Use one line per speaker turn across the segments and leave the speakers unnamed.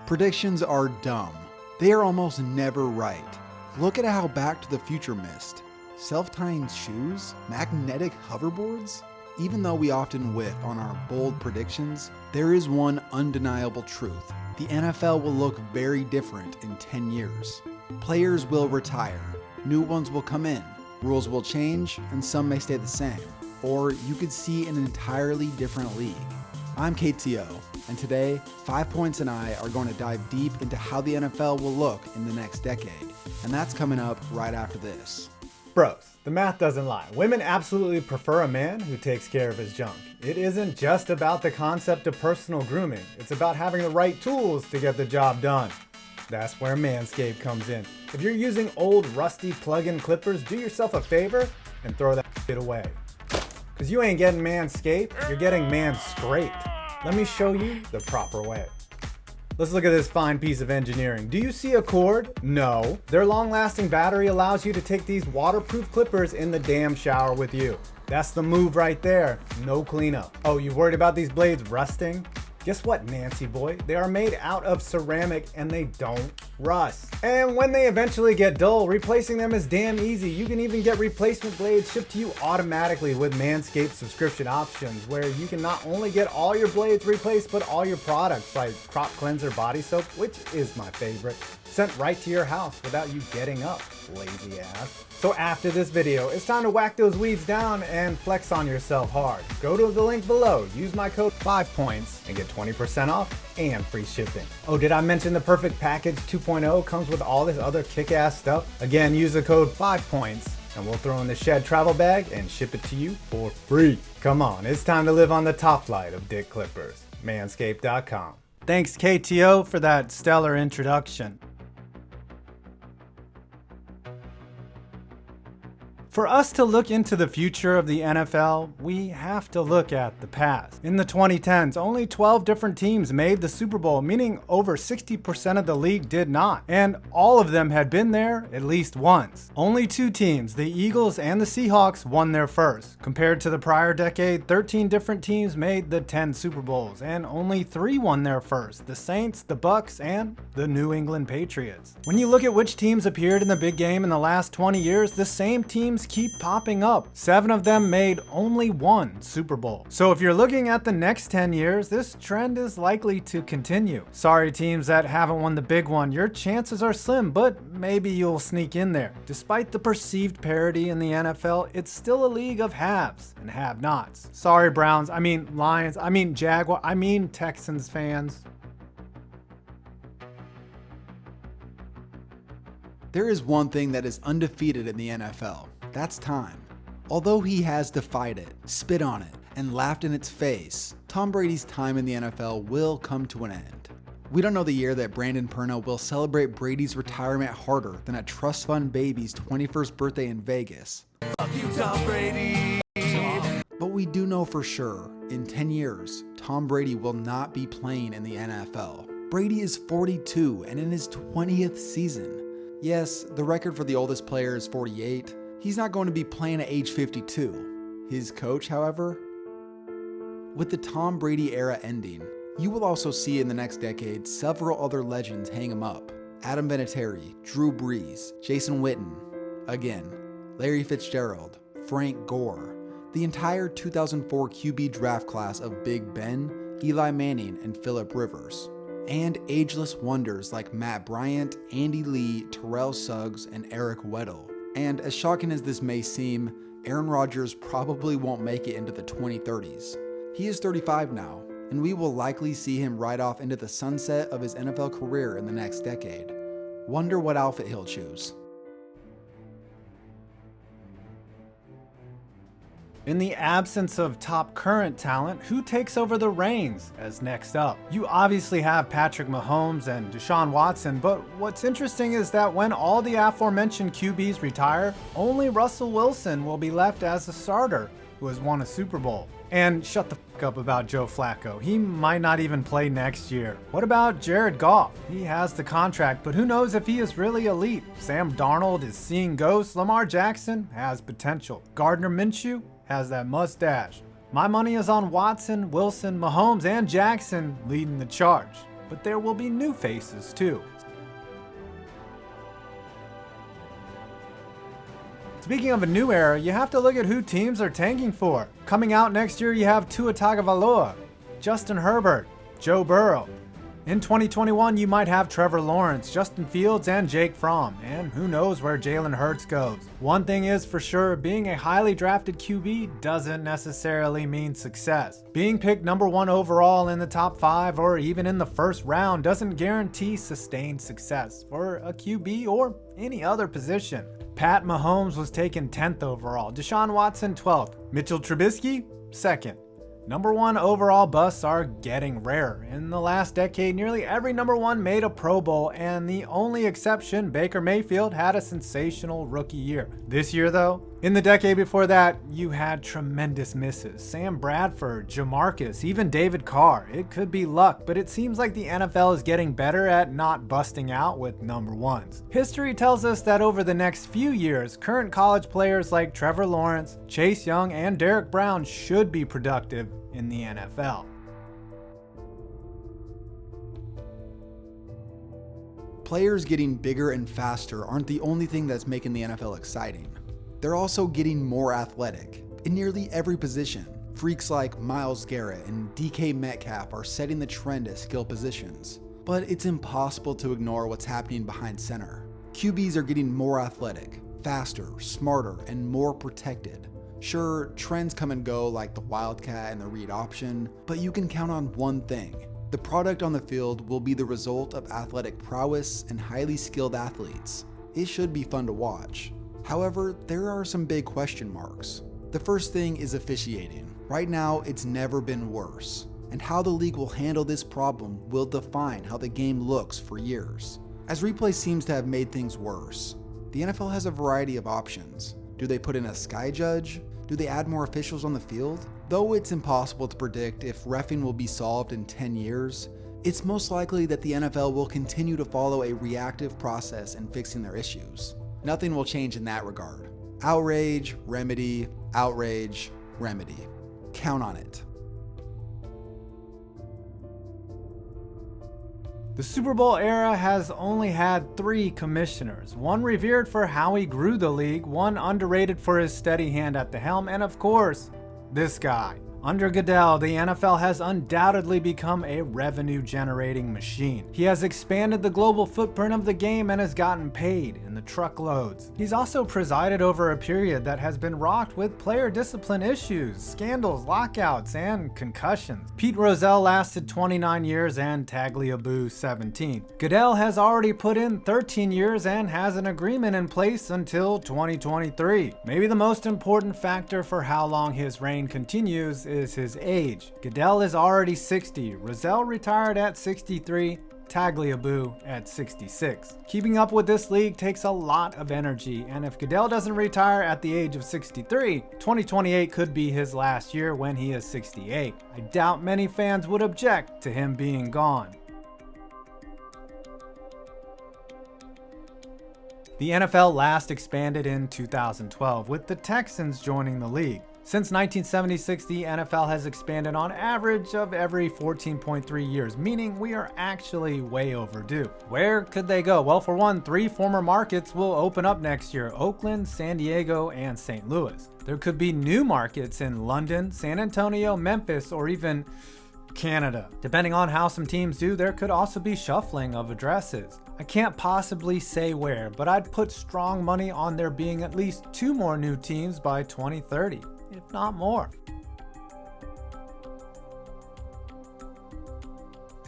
Predictions are dumb. They are almost never right. Look at how Back to the Future missed. Self-tying shoes? Magnetic hoverboards? Even though we often whiff on our bold predictions, there is one undeniable truth. The NFL will look very different in 10 years. Players will retire, new ones will come in, rules will change, and some may stay the same. Or you could see an entirely different league. I'm KTO, and today, 5 Points and I are going to dive deep into how the NFL will look in the next decade. And that's coming up right after this.
Bros, the math doesn't lie. Women absolutely prefer a man who takes care of his junk. It isn't just about the concept of personal grooming. It's about having the right tools to get the job done. That's where Manscaped comes in. If you're using old rusty plug-in clippers, do yourself a favor and throw that shit away. Cause you ain't getting Manscaped, you're getting Manscraped. Let me show you the proper way. Let's look at this fine piece of engineering. Do you see a cord? No. Their long-lasting battery allows you to take these waterproof clippers in the damn shower with you. That's the move right there. No cleanup. Oh, you worried about these blades rusting? Guess what, Nancy boy? They are made out of ceramic and they don't rust. And when they eventually get dull, replacing them is damn easy. You can even get replacement blades shipped to you automatically with Manscaped subscription options, where you can not only get all your blades replaced, but all your products like crop cleanser body soap, which is my favorite, sent right to your house without you getting up, lazy ass. So after this video, it's time to whack those weeds down and flex on yourself hard. Go to the link below, use my code 5points and get 20% off and free shipping. Oh, did I mention the Perfect Package 2.0 comes with all this other kick-ass stuff? Again, use the code 5points and we'll throw in the Shed travel bag and ship it to you for free. Come on, it's time to live on the top flight of dick clippers. Manscaped.com. Thanks KTO for that stellar introduction. For us to look into the future of the NFL, we have to look at the past. In the 2010s, only 12 different teams made the Super Bowl, meaning over 60% of the league did not. And all of them had been there at least once. Only 2 teams, the Eagles and the Seahawks, won their first. Compared to the prior decade, 13 different teams made the 10 Super Bowls, and only 3 won their first: the Saints, the Bucks, and the New England Patriots. When you look at which teams appeared in the big game in the last 20 years, the same teams keep popping up. 7 of them made only 1 Super Bowl. So if you're looking at the next 10 years, this trend is likely to continue. Sorry teams that haven't won the big one, your chances are slim, but maybe you'll sneak in there. Despite the perceived parity in the NFL, it's still a league of haves and have-nots. Sorry Browns, I mean Lions, I mean Jaguar, I mean Texans fans.
There is one thing that is undefeated in the NFL. That's time. Although he has defied it, spit on it, and laughed in its face, Tom Brady's time in the NFL will come to an end. We don't know the year that Brandon Perna will celebrate Brady's retirement harder than a trust fund baby's 21st birthday in Vegas. Fuck you, Tom Brady! But we do know for sure, in 10 years, Tom Brady will not be playing in the NFL. Brady is 42 and in his 20th season. Yes, the record for the oldest player is 48. He's not going to be playing at age 52. His coach, however? With the Tom Brady era ending, you will also see in the next decade several other legends hang him up. Adam Vinatieri, Drew Brees, Jason Witten, again, Larry Fitzgerald, Frank Gore, the entire 2004 QB draft class of Big Ben, Eli Manning, and Phillip Rivers, and ageless wonders like Matt Bryant, Andy Lee, Terrell Suggs, and Eric Weddle. And as shocking as this may seem, Aaron Rodgers probably won't make it into the 2030s. He is 35 now, and we will likely see him ride off into the sunset of his NFL career in the next decade. Wonder what outfit he'll choose.
In the absence of top current talent, who takes over the reins as next up? You obviously have Patrick Mahomes and Deshaun Watson, but what's interesting is that when all the aforementioned QBs retire, only Russell Wilson will be left as the starter, who has won a Super Bowl. And shut the fuck up about Joe Flacco. He might not even play next year. What about Jared Goff? He has the contract, but who knows if he is really elite? Sam Darnold is seeing ghosts. Lamar Jackson has potential. Gardner Minshew has that mustache. My money is on Watson, Wilson, Mahomes, and Jackson leading the charge. but there will be new faces too. Speaking of a new era, you have to look at who teams are tanking for. Coming out next year, you have Tua Tagovailoa, Justin Herbert, Joe Burrow. In 2021, you might have Trevor Lawrence, Justin Fields, and Jake Fromm, and who knows where Jalen Hurts goes. One thing is for sure, being a highly drafted QB doesn't necessarily mean success. Being picked number 1 overall in the top 5 or even in the first round doesn't guarantee sustained success for a QB or any other position. Pat Mahomes was taken 10th overall, Deshaun Watson 12th, Mitchell Trubisky 2nd. Number 1 overall busts are getting rare. In the last decade, nearly every number 1 made a Pro Bowl, and the only exception, Baker Mayfield, had a sensational rookie year. This year though, in the decade before that, you had tremendous misses. Sam Bradford, Jamarcus, even David Carr. It could be luck, but it seems like the NFL is getting better at not busting out with number 1s. History tells us that over the next few years, current college players like Trevor Lawrence, Chase Young, and Derek Brown should be productive in the NFL.
Players getting bigger and faster aren't the only thing that's making the NFL exciting. They're also getting more athletic in nearly every position. Freaks like Myles Garrett and DK Metcalf are setting the trend at skill positions. But it's impossible to ignore what's happening behind center. QBs are getting more athletic, faster, smarter, and more protected. Sure, trends come and go like the Wildcat and the read option, but you can count on one thing. The product on the field will be the result of athletic prowess and highly skilled athletes. It should be fun to watch. However, there are some big question marks. The first thing is officiating. Right now, it's never been worse. And how the league will handle this problem will define how the game looks for years. As replay seems to have made things worse, the NFL has a variety of options. Do they put in a sky judge? Do they add more officials on the field? Though it's impossible to predict if reffing will be solved in 10 years, it's most likely that the NFL will continue to follow a reactive process in fixing their issues. Nothing will change in that regard. Outrage, remedy, outrage, remedy. Count on it.
The Super Bowl era has only had 3 commissioners, one revered for how he grew the league, one underrated for his steady hand at the helm, and of course, this guy. Under Goodell, the NFL has undoubtedly become a revenue-generating machine. He has expanded the global footprint of the game and has gotten paid in the truckloads. He's also presided over a period that has been rocked with player discipline issues, scandals, lockouts, and concussions. Pete Rozelle lasted 29 years and Tagliabue 17. Goodell has already put in 13 years and has an agreement in place until 2023. Maybe the most important factor for how long his reign continues is his age. Goodell is already 60, Rozelle retired at 63, Tagliabue at 66. Keeping up with this league takes a lot of energy, and if Goodell doesn't retire at the age of 63, 2028 could be his last year when he is 68. I doubt many fans would object to him being gone. The NFL last expanded in 2012, with the Texans joining the league. Since 1976, the NFL has expanded on average of every 14.3 years, meaning we are actually way overdue. Where could they go? Well, for one, 3 former markets will open up next year: Oakland, San Diego, and St. Louis. There could be new markets in London, San Antonio, Memphis, or even Canada. Depending on how some teams do, there could also be shuffling of addresses. I can't possibly say where, but I'd put strong money on there being at least 2 more new teams by 2030. If not more.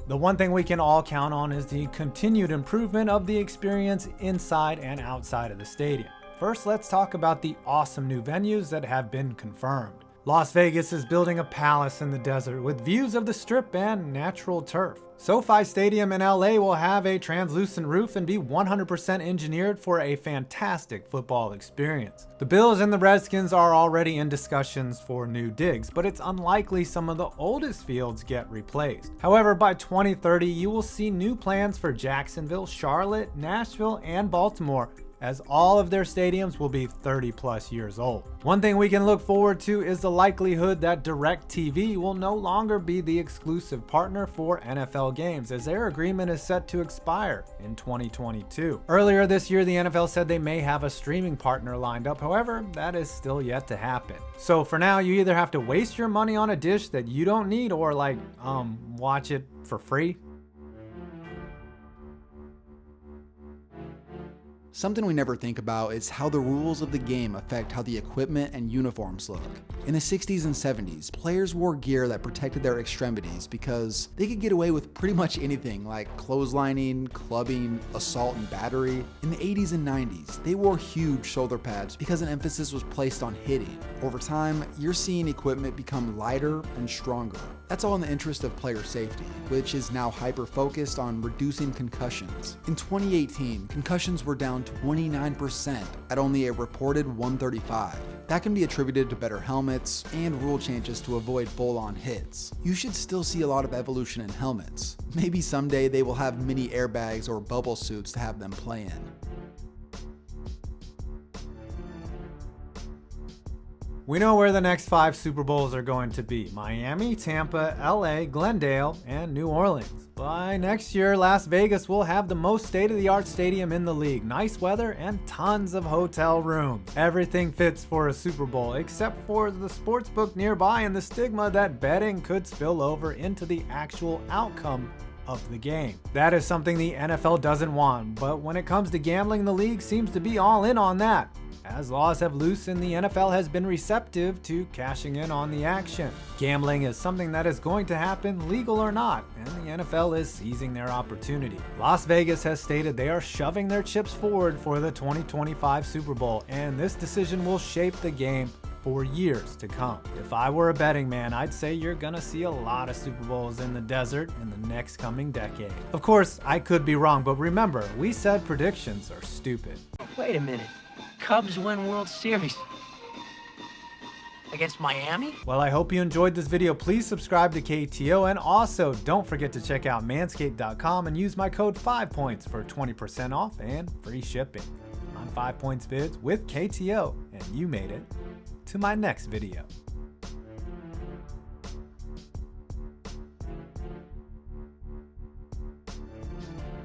The one thing we can all count on is the continued improvement of the experience inside and outside of the stadium. First, let's talk about the awesome new venues that have been confirmed. Las Vegas is building a palace in the desert with views of the Strip and natural turf. SoFi Stadium in LA will have a translucent roof and be 100% engineered for a fantastic football experience. The Bills and the Redskins are already in discussions for new digs, but it's unlikely some of the oldest fields get replaced. However, by 2030, you will see new plans for Jacksonville, Charlotte, Nashville, and Baltimore, as all of their stadiums will be 30 plus years old. One thing we can look forward to is the likelihood that DirecTV will no longer be the exclusive partner for NFL games, as their agreement is set to expire in 2022. Earlier this year, the NFL said they may have a streaming partner lined up. However, that is still yet to happen. So for now, you either have to waste your money on a dish that you don't need or watch it for free.
Something we never think about is how the rules of the game affect how the equipment and uniforms look. In the 60s and 70s, players wore gear that protected their extremities because they could get away with pretty much anything like clotheslining, clubbing, assault, and battery. In the 80s and 90s, they wore huge shoulder pads because an emphasis was placed on hitting. Over time, you're seeing equipment become lighter and stronger. That's all in the interest of player safety, which is now hyper-focused on reducing concussions. In 2018, concussions were down 29% at only a reported 135. That can be attributed to better helmets and rule changes to avoid full-on hits. You should still see a lot of evolution in helmets. Maybe someday they will have mini airbags or bubble suits to have them play in.
We know where the next 5 Super Bowls are going to be: Miami, Tampa, LA, Glendale, and New Orleans. By next year, Las Vegas will have the most state-of-the-art stadium in the league, nice weather, and tons of hotel rooms. Everything fits for a Super Bowl except for the sportsbook nearby and the stigma that betting could spill over into the actual outcome of the game. That is something the NFL doesn't want, but when it comes to gambling, the league seems to be all in on that. As laws have loosened, the NFL has been receptive to cashing in on the action. Gambling is something that is going to happen, legal or not, and the NFL is seizing their opportunity. Las Vegas has stated they are shoving their chips forward for the 2025 Super Bowl, and this decision will shape the game for years to come. If I were a betting man, I'd say you're gonna see a lot of Super Bowls in the desert in the next coming decade. Of course, I could be wrong, but remember, we said predictions are stupid.
Wait a minute. Cubs win World Series against Miami?
Well, I hope you enjoyed this video. Please subscribe to KTO, and also don't forget to check out manscaped.com and use my code 5points for 20% off and free shipping. I'm 5 Points Vids with KTO, and you made it to my next video.